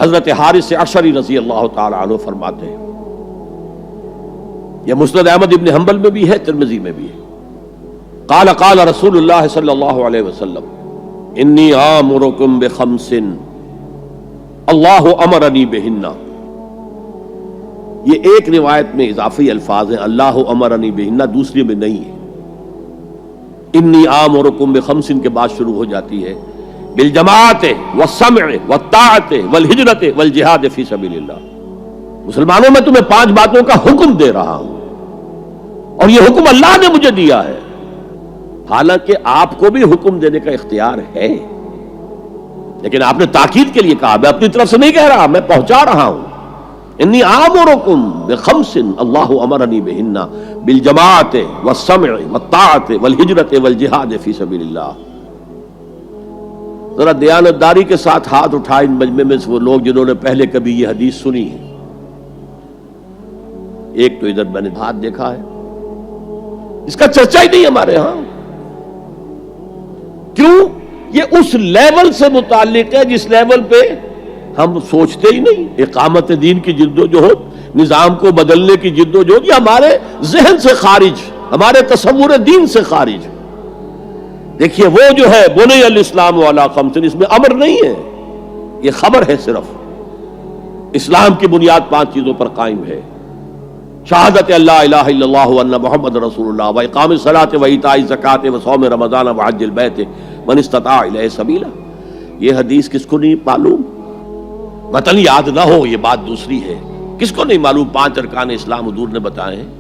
حضرت حارث عشری رضی اللہ تعالی عنہ فرماتے ہیں، یہ مسند احمد ابن حنبل میں بھی ہے، ترمذی میں بھی ہے، قال قال رسول اللہ صلی اللہ علیہ وسلم انی آمرکم بخمس اللہ امرنی بہن۔ یہ ایک روایت میں اضافی الفاظ ہیں، اللہ امرنی بہن، دوسری میں نہیں ہے۔ انی آمرکم بخمس کے بعد شروع ہو جاتی ہے بالجماعت والسمع والطاعت والہجرت والجہاد فی سبیل اللہ۔ مسلمانوں میں تمہیں 5 باتوں کا حکم دے رہا ہوں، اور یہ حکم اللہ نے مجھے دیا ہے، حالانکہ آپ کو بھی حکم دینے کا اختیار ہے، لیکن آپ نے تاکید کے لیے کہا، میں اپنی طرف سے نہیں کہہ رہا، میں پہنچا رہا ہوں۔ انی آمرکم بخمس اللہ امرنی بہن بالجماعت والسمع والطاعت والہجرت والجہاد فی سبیل اللہ۔ ذرا دیانتداری کے ساتھ ہاتھ اٹھائیں ان مجمع میں سے وہ لوگ جنہوں نے پہلے کبھی یہ حدیث سنی ہے۔ ایک تو ادھر میں نے ہاتھ دیکھا ہے، اس کا چرچا ہی نہیں ہمارے ہاں۔ کیوں؟ یہ اس لیول سے متعلق ہے جس لیول پہ ہم سوچتے ہی نہیں۔ اقامت دین کی جدوجہد، نظام کو بدلنے کی جدوجہد، یہ ہمارے ذہن سے خارج، ہمارے تصور دین سے خارج۔ دیکھیے وہ جو ہے بنی الاسلام علی خمس، اس میں امر نہیں ہے، یہ خبر ہے صرف۔ اسلام کی بنیاد 5 چیزوں پر قائم ہے، شہادت اللہ الہ الا اللہ وان محمد رسول اللہ، واقام الصلاۃ وایتاء الزکوٰۃ وصوم رمضان وحج البیت من استطاع الیہ سبیلا۔ یہ حدیث کس کو نہیں معلوم؟ وطن یاد نہ ہو یہ بات دوسری ہے، کس کو نہیں معلوم 5 ارکان اسلام حضور نے بتائے ہیں؟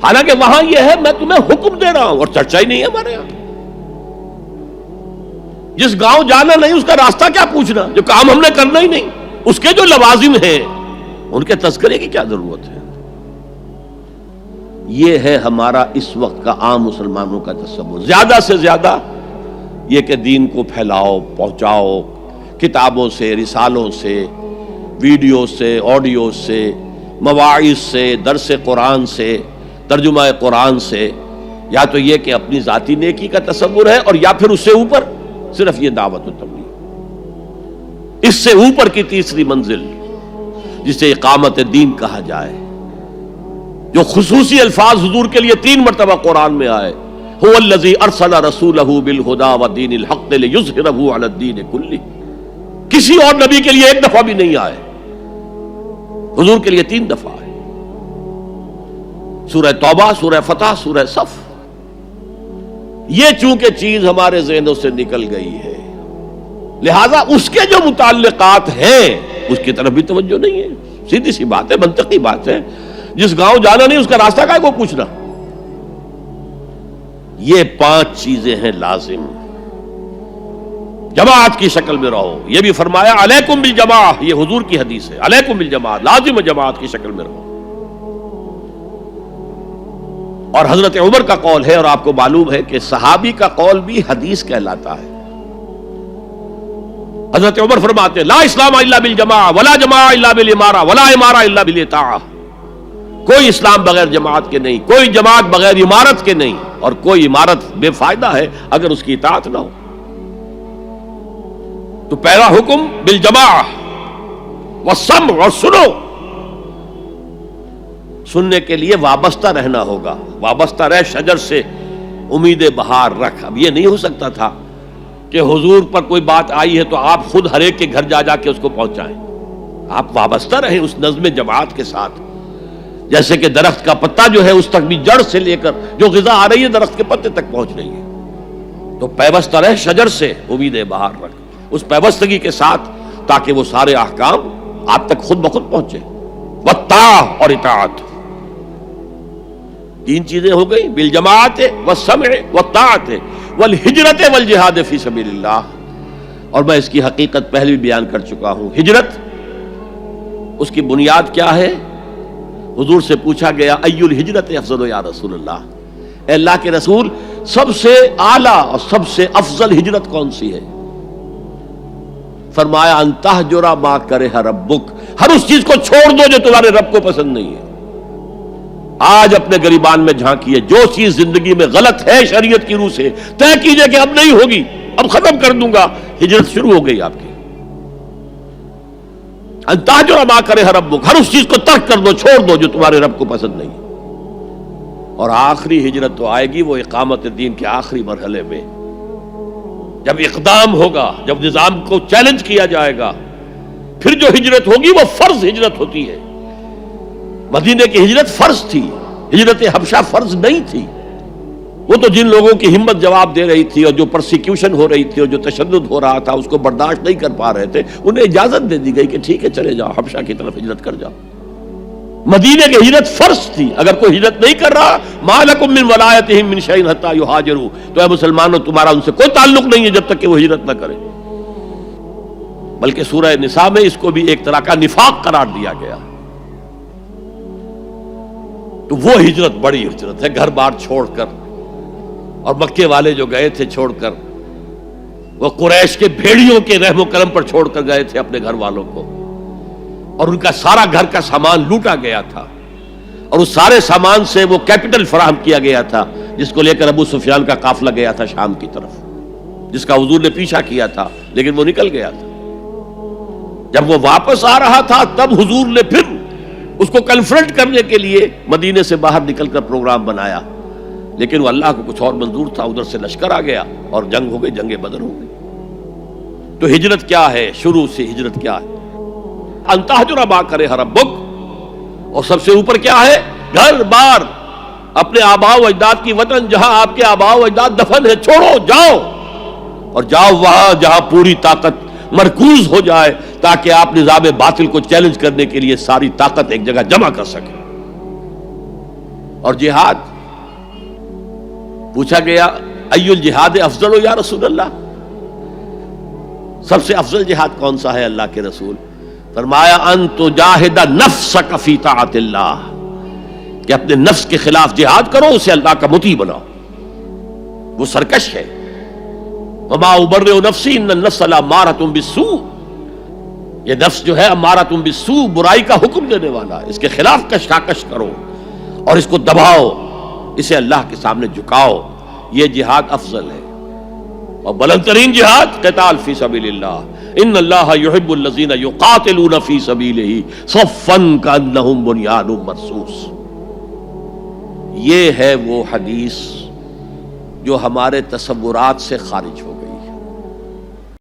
حالانکہ وہاں یہ ہے میں تمہیں حکم دے رہا ہوں، اور چرچا ہی نہیں ہے ہمارے یہاں۔ جس گاؤں جانا نہیں اس کا راستہ کیا پوچھنا، جو کام ہم نے کرنا ہی نہیں، اس کے جو لوازم ہیں ان کے تذکرے کی کیا ضرورت ہے؟ یہ ہے ہمارا اس وقت کا عام مسلمانوں کا تصور۔ زیادہ سے زیادہ یہ کہ دین کو پھیلاؤ، پہنچاؤ، کتابوں سے، رسالوں سے، ویڈیو سے، آڈیو سے، مواعظ سے، درس قرآن سے، ترجمہ قرآن سے، یا تو یہ کہ اپنی ذاتی نیکی کا تصور ہے، اور یا پھر اس سے اوپر صرف یہ دعوت و تبلیغ۔ اس سے اوپر کی تیسری منزل جسے اقامت دین کہا جائے، جو خصوصی الفاظ حضور کے لیے 3 مرتبہ قرآن میں آئے، هو الذی ارسل رسولہ بالہدی ودین الحق لیظہرہ علی الدین کلہ۔ کسی اور نبی کے لیے 1 دفعہ بھی نہیں آئے، حضور کے لیے 3 دفعہ آئے، سورہ توبہ، سورہ فتح، سورہ صف۔ یہ چونکہ چیز ہمارے ذہنوں سے نکل گئی ہے، لہذا اس کے جو متعلقات ہیں اس کی طرف بھی توجہ نہیں ہے۔ سیدھی سی بات ہے، منطقی بات ہے، جس گاؤں جانا نہیں اس کا راستہ کائے کو پوچھنا۔ یہ 5 چیزیں ہیں لازم۔ جماعت کی شکل میں رہو، یہ بھی فرمایا علیکم بالجماع، یہ حضور کی حدیث ہے، علیکم بالجماع، لازم جماعت کی شکل میں رہو۔ اور حضرت عمر کا قول ہے، اور آپ کو معلوم ہے کہ صحابی کا قول بھی حدیث کہلاتا ہے۔ حضرت عمر فرماتے ہیں لا اسلام الا بالجماع ولا جماع الا بالامارہ ولا امارہ الا بالاطاعہ۔ کوئی اسلام بغیر جماعت کے نہیں، کوئی جماعت بغیر عمارت کے نہیں، اور کوئی عمارت بے فائدہ ہے اگر اس کی اطاعت نہ ہو۔ تو پہلا حکم بالجماع والسمع، اور سنو، سننے کے لیے وابستہ رہنا ہوگا، وابستہ رہ شجر سے امید بہار رکھ۔ اب یہ نہیں ہو سکتا تھا کہ حضور پر کوئی بات آئی ہے تو آپ خود ہر ایک کے گھر جا جا کے اس کو پہنچائیں۔ آپ وابستہ رہیں اس نظم جماعت کے ساتھ، جیسے کہ درخت کا پتا جو ہے اس تک بھی جڑ سے لے کر جو غذا آ رہی ہے درخت کے پتے تک پہنچ رہی ہے۔ تو پیوستہ رہ شجر سے امید بہار رکھ، اس پیوستگی کے ساتھ، تاکہ وہ سارے احکام آپ تک خود بخود پہنچے۔ والطاعہ، اور اطاعت۔ 3 چیزیں ہو گئی، بالجماعت والسمع والطاعت والہجرت والجہاد فی سبیل اللہ۔ اور میں اس کی حقیقت پہلے بھی بیان کر چکا ہوں۔ ہجرت، اس کی بنیاد کیا ہے؟ حضور سے پوچھا گیا ای الہجرت افضل یا رسول اللہ، اے اللہ کے رسول سب سے اعلیٰ اور سب سے افضل ہجرت کون سی ہے؟ فرمایا ان تہجر ما کرہ ربک، ہر اس چیز کو چھوڑ دو جو تمہارے رب کو پسند نہیں ہے۔ آج اپنے گریبان میں جھانکیے، جو چیز زندگی میں غلط ہے شریعت کی روح سے، طے کیجئے کہ اب نہیں ہوگی، اب ختم کر دوں گا، ہجرت شروع ہو گئی آپ کی۔ ان تہجر ما کرہ ربک، ہر اس چیز کو ترک کر دو، چھوڑ دو جو تمہارے رب کو پسند نہیں۔ اور آخری ہجرت تو آئے گی وہ اقامت دین کے آخری مرحلے میں، جب اقدام ہوگا، جب نظام کو چیلنج کیا جائے گا، پھر جو ہجرت ہوگی وہ فرض ہجرت ہوتی ہے۔ مدینے کی ہجرت فرض تھی، ہجرت حبشہ فرض نہیں تھی۔ وہ تو جن لوگوں کی ہمت جواب دے رہی تھی اور جو پرسیکیوشن ہو رہی تھی اور جو تشدد ہو رہا تھا اس کو برداشت نہیں کر پا رہے تھے، انہیں اجازت دے دی گئی کہ ٹھیک ہے چلے جاؤ، حبشہ کی طرف ہجرت کر جاؤ۔ مدینے کی ہجرت فرض تھی۔ اگر کوئی ہجرت نہیں کر رہا، ما لکم من ولایتہم من شیء حتی یہاجروا، تو اے مسلمانوں تمہارا ان سے کوئی تعلق نہیں ہے جب تک کہ وہ ہجرت نہ کرے۔ بلکہ سورہ نساء میں اس کو بھی ایک طرح کا نفاق قرار دیا گیا۔ تو وہ ہجرت بڑی ہجرت ہے، گھر بار چھوڑ کر، اور مکے والے جو گئے تھے چھوڑ کر، وہ قریش کے بھیڑیوں کے رحم و کرم پر چھوڑ کر گئے تھے اپنے گھر والوں کو، اور ان کا سارا گھر کا سامان لوٹا گیا تھا، اور اس سارے سامان سے وہ کیپٹل فراہم کیا گیا تھا جس کو لے کر ابو سفیان کا قافلہ گیا تھا شام کی طرف، جس کا حضور نے پیچھا کیا تھا لیکن وہ نکل گیا تھا۔ جب وہ واپس آ رہا تھا تب حضور نے پھر اس کو کنفرنٹ کرنے کے لیے مدینے سے باہر نکل کر پروگرام بنایا، لیکن وہ اللہ کو کچھ اور منظور تھا، ادھر سے لشکر آ گیا اور جنگ ہو گئی، جنگ بدر ہو گئی۔ تو ہجرت کیا ہے؟ شروع سے ہجرت کیا ہے؟ ان تہجر ما کرہ ربک، اور سب سے اوپر کیا ہے؟ گھر بار، اپنے آباء و اجداد کی وطن، جہاں آپ کے آباء و اجداد دفن ہے، چھوڑو، جاؤ، اور جاؤ وہاں جہاں پوری طاقت مرکوز ہو جائے تاکہ آپ نظام باطل کو چیلنج کرنے کے لیے ساری طاقت ایک جگہ جمع کر سکیں۔ اور جہاد پوچھا گیا ای الجہاد افضل یا رسول اللہ، سب سے افضل جہاد کون سا ہے اللہ کے رسول؟ فرمایا ان تجاہد نفسک فی طاعت اللہ، کہ اپنے نفس کے خلاف جہاد کرو، اسے اللہ کا مطیع بناؤ۔ وہ سرکش ہے، وما ابرئ نفسی ان النفس لامارۃ بالسوء، یہ نفس جو ہے امارۃ بالسوء، برائی کا حکم دینے والا ہے، اس کے خلاف کشاکش کرو اور اس کو دباؤ، اسے اللہ کے سامنے جھکاؤ، یہ جہاد افضل ہے۔ اور بلند ترین جہاد قتال فی سبیل اللہ، ان اللہ یحب الذین یقاتلون فی سبیلہ صفا کانہم بنیان مرصوص۔ یہ ہے وہ حدیث جو ہمارے تصورات سے خارج ہو